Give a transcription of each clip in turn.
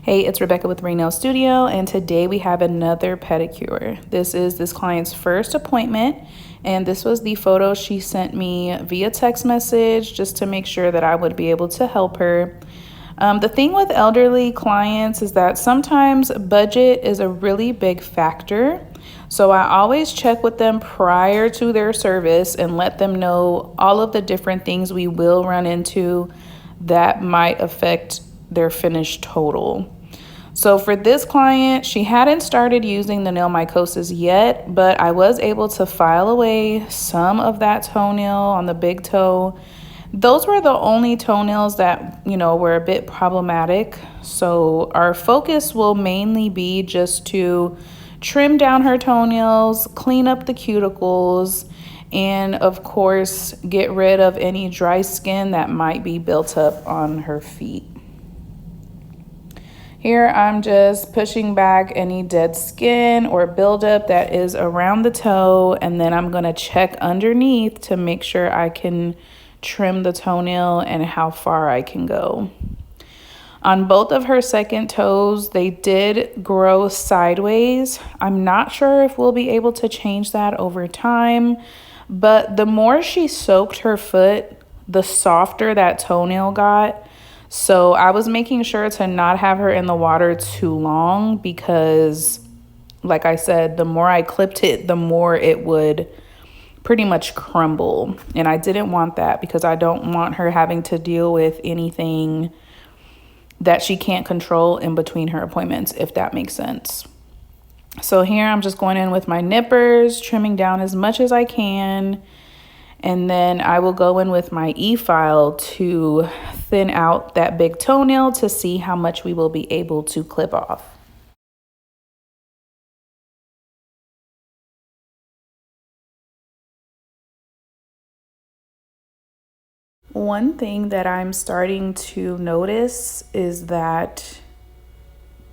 Hey, it's Rebecca with Nail Studio, and today we have another pedicure. This is this client's first appointment, and this was the photo she sent me via text message just to make sure that I would be able to help her. The thing with elderly clients is that sometimes budget is a really big factor. So I always check with them prior to their service and let them know all of the different things we will run into that might affect their finished total. So for this client, she hadn't started using the nail mycosis yet, but I was able to file away some of that toenail on the big toe. Those were the only toenails that, were a bit problematic. So our focus will mainly be just to trim down her toenails, clean up the cuticles, and of course, get rid of any dry skin that might be built up on her feet. Here I'm just pushing back any dead skin or buildup that is around the toe, and then I'm going to check underneath to make sure I can trim the toenail and how far I can go. On both of her second toes, they did grow sideways. I'm not sure if we'll be able to change that over time, but the more she soaked her foot, the softer that toenail got. So I was making sure to not have her in the water too long because, like I said, the more I clipped it, the more it would pretty much crumble. And I didn't want that because I don't want her having to deal with anything that she can't control in between her appointments, if that makes sense. So here I'm just going in with my nippers, trimming down as much as I can. And then I will go in with my e-file to thin out that big toenail to see how much we will be able to clip off. One thing that I'm starting to notice is that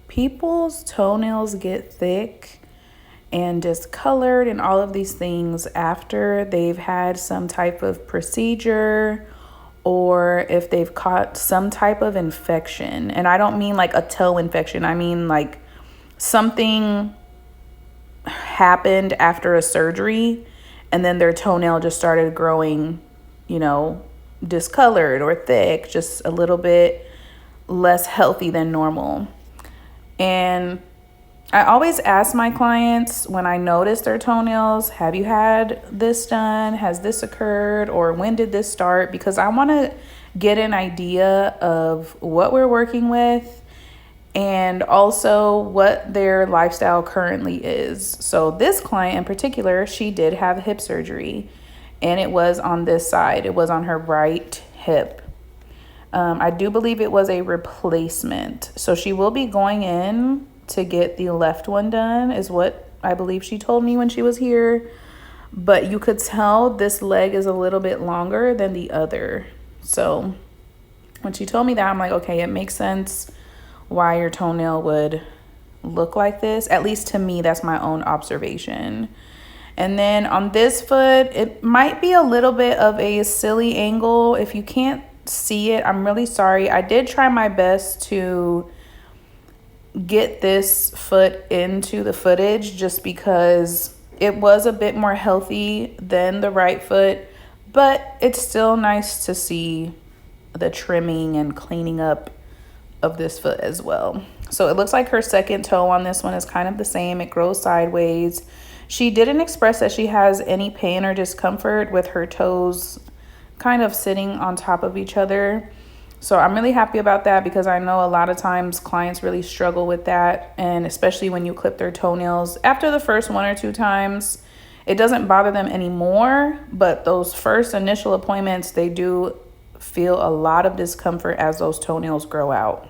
people's toenails get thick and discolored and all of these things after they've had some type of procedure or if they've caught some type of infection. And I don't mean like a toe infection. I mean like something happened after a surgery and then their toenail just started growing, discolored or thick, just a little bit less healthy than normal. And I always ask my clients when I notice their toenails, have you had this done? Has this occurred? Or when did this start? Because I want to get an idea of what we're working with and also what their lifestyle currently is. So this client in particular, she did have hip surgery and it was on this side. It was on her right hip. I do believe it was a replacement. So she will be going in to get the left one done is what I believe she told me when she was here. But you could tell this leg is a little bit longer than the other. So when she told me that, I'm like, okay, it makes sense why your toenail would look like this. At least to me, that's my own observation. And then on this foot, it might be a little bit of a silly angle. If you can't see it, I'm really sorry. I did try my best to get this foot into the footage just because it was a bit more healthy than the right foot, but it's still nice to see the trimming and cleaning up of this foot as well. So it looks like her second toe on this one is kind of the same. It grows sideways. She didn't express that she has any pain or discomfort with her toes kind of sitting on top of each other. So I'm really happy about that because I know a lot of times clients really struggle with that. And especially when you clip their toenails after the first one or two times, it doesn't bother them anymore. But those first initial appointments, they do feel a lot of discomfort as those toenails grow out.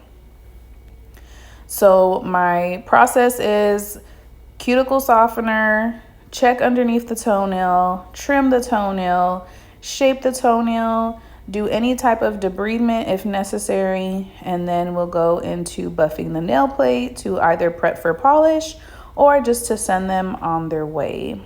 So my process is cuticle softener, check underneath the toenail, trim the toenail, shape the toenail, do any type of debridement if necessary, and then we'll go into buffing the nail plate to either prep for polish or just to send them on their way.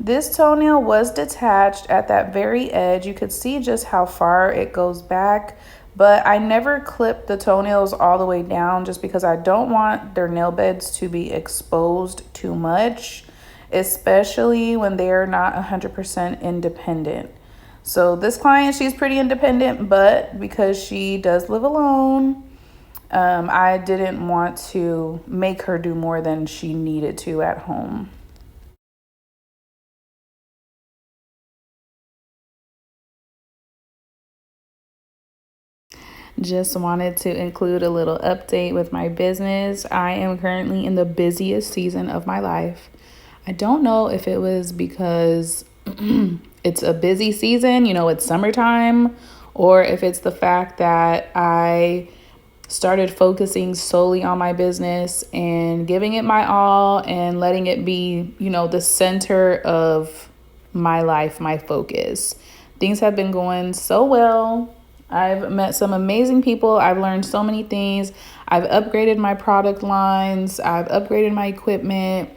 This toenail was detached at that very edge. You could see just how far it goes back, But I never clip the toenails all the way down just because I don't want their nail beds to be exposed too much, especially when they're not 100% independent. So this client, she's pretty independent, but because she does live alone, I didn't want to make her do more than she needed to at home. Just wanted to include a little update with my business. I am currently in the busiest season of my life. I don't know if it was because it's a busy season, it's summertime, or if it's the fact that I started focusing solely on my business and giving it my all and letting it be, the center of my life, my focus. Things have been going so well. I've met some amazing people. I've learned so many things. I've upgraded my product lines. I've upgraded my equipment.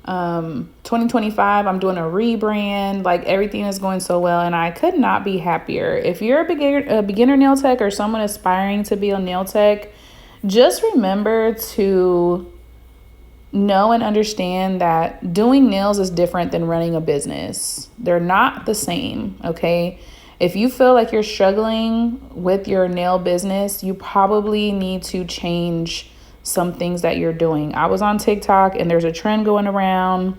2025, I'm doing a rebrand. Like, everything is going so well, and I could not be happier. If you're a beginner nail tech or someone aspiring to be a nail tech, just remember to know and understand that doing nails is different than running a business. They're not the same, okay? If you feel like you're struggling with your nail business, you probably need to change some things that you're doing. I was on TikTok and there's a trend going around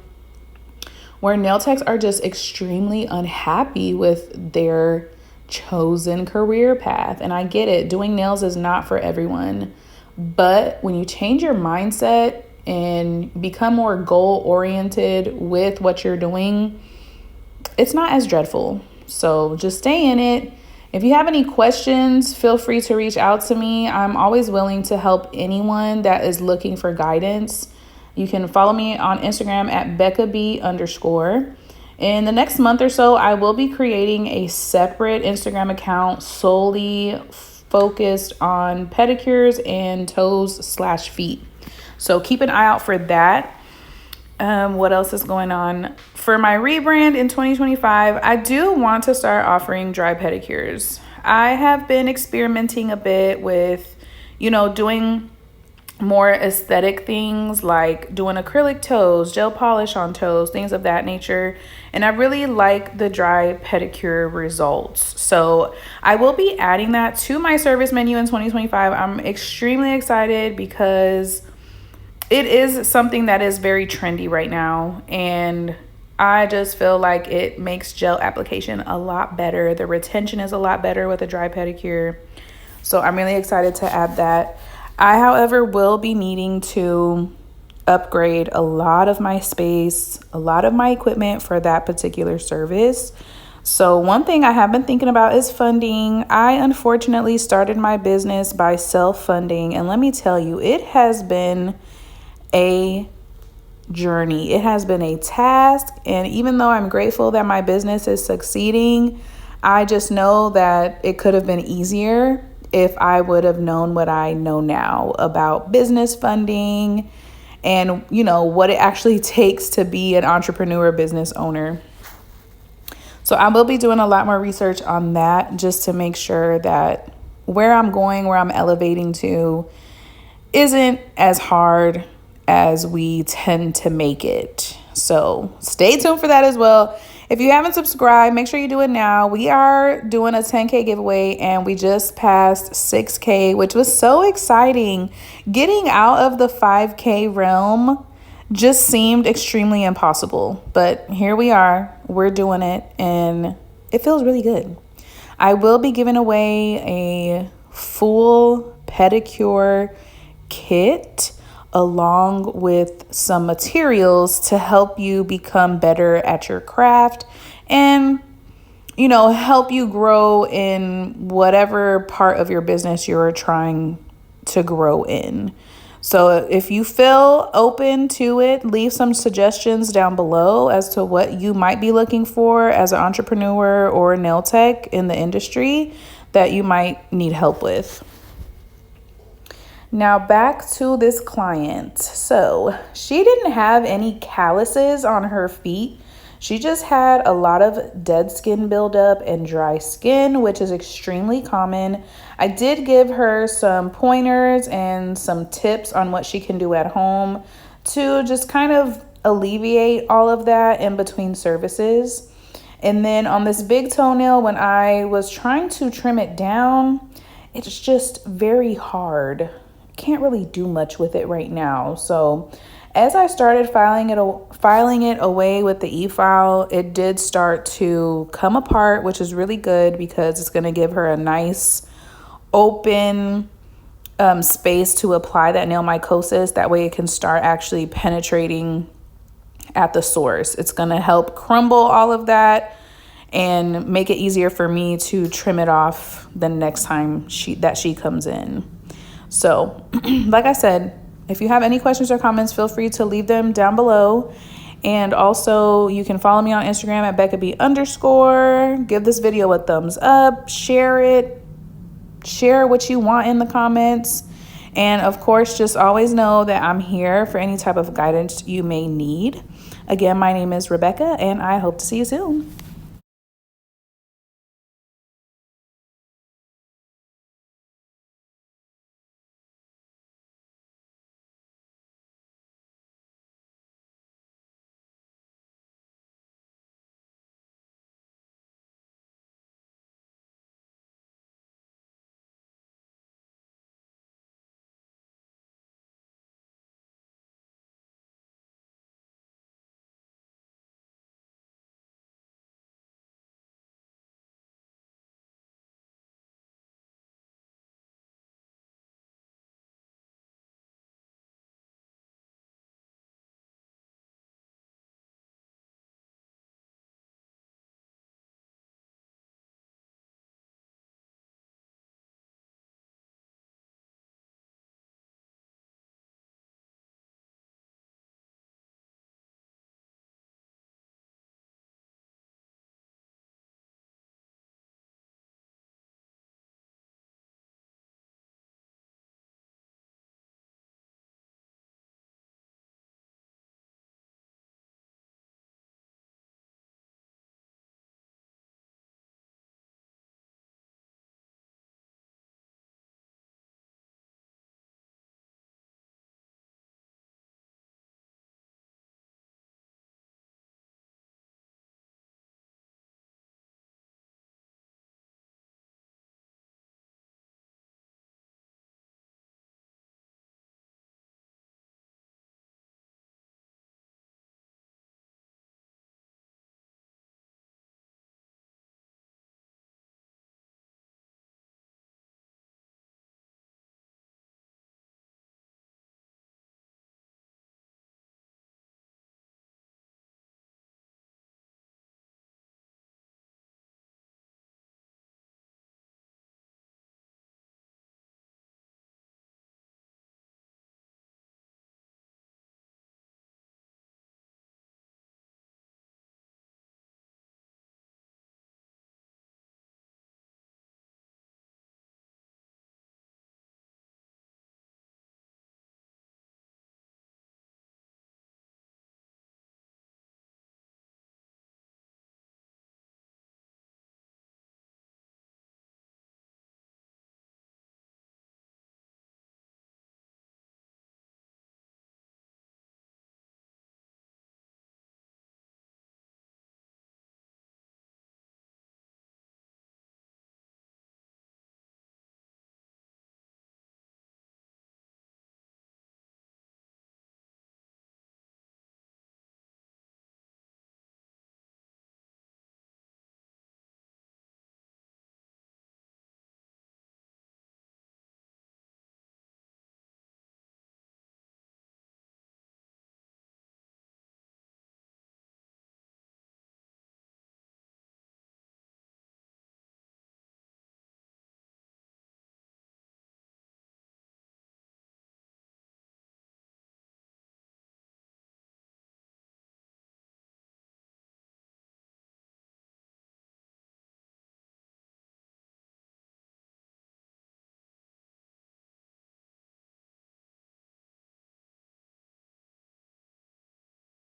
where nail techs are just extremely unhappy with their chosen career path. And I get it. Doing nails is not for everyone. But when you change your mindset and become more goal oriented with what you're doing, it's not as dreadful. So just stay in it. If you have any questions, feel free to reach out to me. I'm always willing to help anyone that is looking for guidance. You can follow me on Instagram at BeccaB_. In the next month or so, I will be creating a separate Instagram account solely focused on pedicures and toes/feet. So keep an eye out for that. What else is going on? For my rebrand in 2025, I do want to start offering dry pedicures. I have been experimenting a bit with, doing more aesthetic things like doing acrylic toes, gel polish on toes, things of that nature. And I really like the dry pedicure results. So I will be adding that to my service menu in 2025. I'm extremely excited because it is something that is very trendy right now, and I just feel like it makes gel application a lot better. The retention is a lot better with a dry pedicure. So I'm really excited to add that. I, however, will be needing to upgrade a lot of my space, a lot of my equipment for that particular service. So one thing I have been thinking about is funding. I unfortunately started my business by self-funding, and let me tell you, it has been a journey. It has been a task, and even though I'm grateful that my business is succeeding, I just know that it could have been easier if I would have known what I know now about business funding and, what it actually takes to be an entrepreneur business owner. So I will be doing a lot more research on that just to make sure that where I'm going, where I'm elevating to, isn't as hard as we tend to make it. So stay tuned for that as well. If you haven't subscribed, make sure you do it now. We are doing a 10K giveaway and we just passed 6K, which was so exciting. Getting out of the 5K realm just seemed extremely impossible, but here we are. We're doing it and it feels really good. I will be giving away a full pedicure kit along with some materials to help you become better at your craft and, help you grow in whatever part of your business you're trying to grow in. So if you feel open to it, leave some suggestions down below as to what you might be looking for as an entrepreneur or a nail tech in the industry that you might need help with. Now back to this client. So she didn't have any calluses on her feet. She just had a lot of dead skin buildup and dry skin, which is extremely common. I did give her some pointers and some tips on what she can do at home to just kind of alleviate all of that in between services. And then on this big toenail, when I was trying to trim it down, it's just very hard. Can't really do much with it right now. So as I started filing it away with the e-file, it did start to come apart, which is really good because it's going to give her a nice open space to apply that nail mycosis. That way it can start actually penetrating at the source. It's going to help crumble all of that and make it easier for me to trim it off the next time she comes in. So like I said, if you have any questions or comments, feel free to leave them down below. And also you can follow me on Instagram at BeccaB_. Give this video a thumbs up, share it, share what you want in the comments. And of course, just always know that I'm here for any type of guidance you may need. Again, my name is Rebecca, and I hope to see you soon.